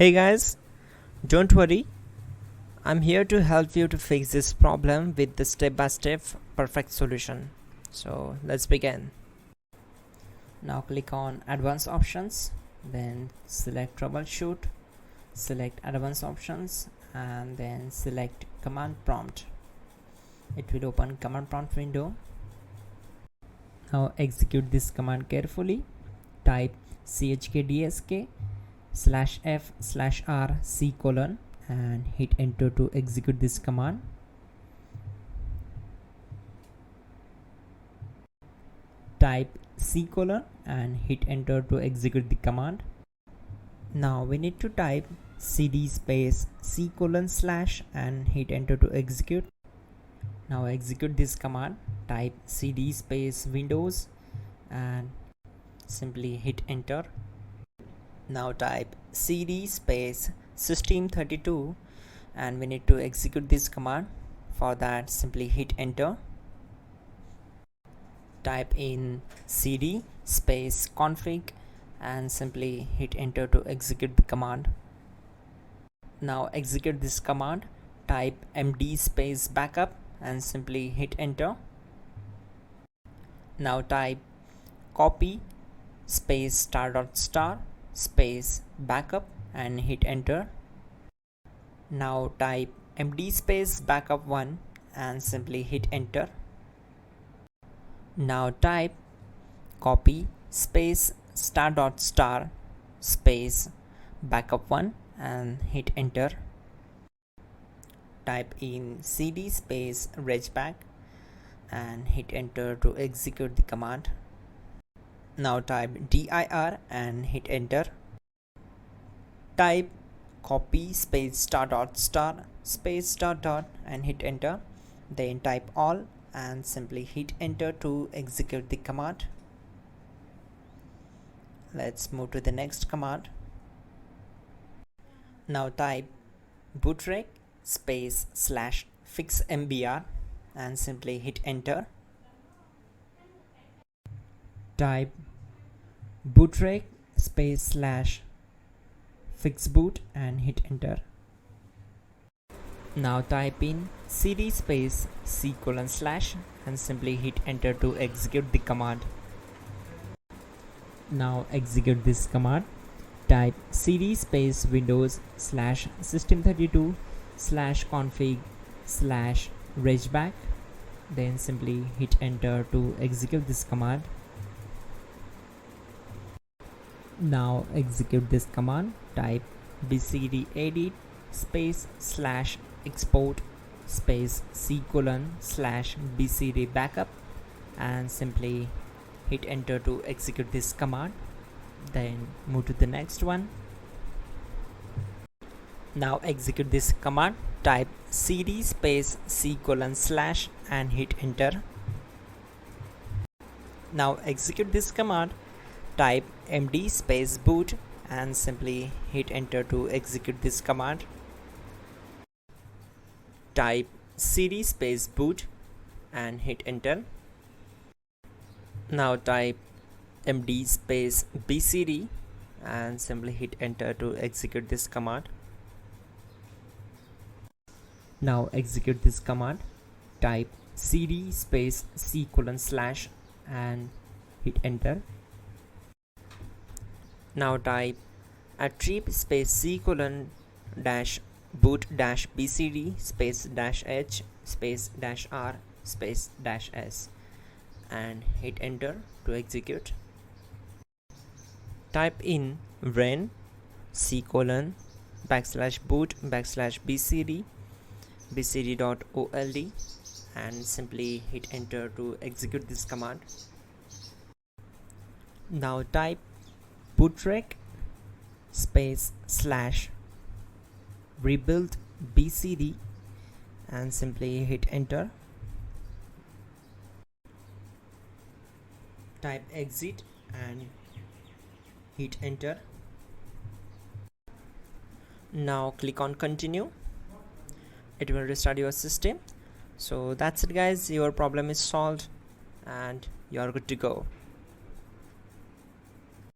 Hey guys, don't worry, I'm here to help you to fix this problem with the step-by-step perfect solution. So let's begin. Now click on advanced options, then select troubleshoot, select advanced options and then select command prompt. It will open command prompt window. Now execute this command carefully. Type chkdsk /f/r c : and hit enter to execute this command. Type c : and hit enter to execute the command. Now we need to type cd space c : / and hit enter to execute. Now execute this command. Type cd space windows and simply hit enter. Now type cd space system32 and we need to execute this command. For that, simply hit enter. Type in cd space config and simply hit enter to execute the command. Now execute this command. Type md space backup and simply hit enter. Now type copy space *** space backup and hit enter. Now type md space backup1 and simply hit enter. Now type copy space *** space backup1 and hit enter. Type in cd space regback and hit enter to execute the command. Now type dir and hit enter. Type copy space *** space .. and hit enter. Then type all and simply hit enter to execute the command. Let's move to the next command. Now type bootrec space /fixmbr and simply hit enter. Type bootrec space /fixboot and hit enter. Now type in cd space c : / and simply hit enter to execute the command. Now execute this command. Type cd space windows /system32 /config /regback, then simply hit enter to execute this command. Now execute this command. Type bcd edit space /export space c : /bcd backup and simply hit enter to execute this command. Then move to the next one. Now execute this command. Type cd space c : / and hit enter. Now execute this command. Type md space boot and simply hit enter to execute this command. Type cd space boot and hit enter. Now type md space bcd and simply hit enter to execute this command. Now execute this command. Type cd space c : / and hit enter. Now type attrib space c : -boot -bcd space -h space -r space -s and hit enter to execute. Type in ren c : /boot /bcd bcd.old and simply hit enter to execute this command. Now type bootrec space /rebuild bcd and simply hit enter. Type exit and hit enter. Now click on continue. It will restart your system. So that's it guys, your problem is solved and you are good to go.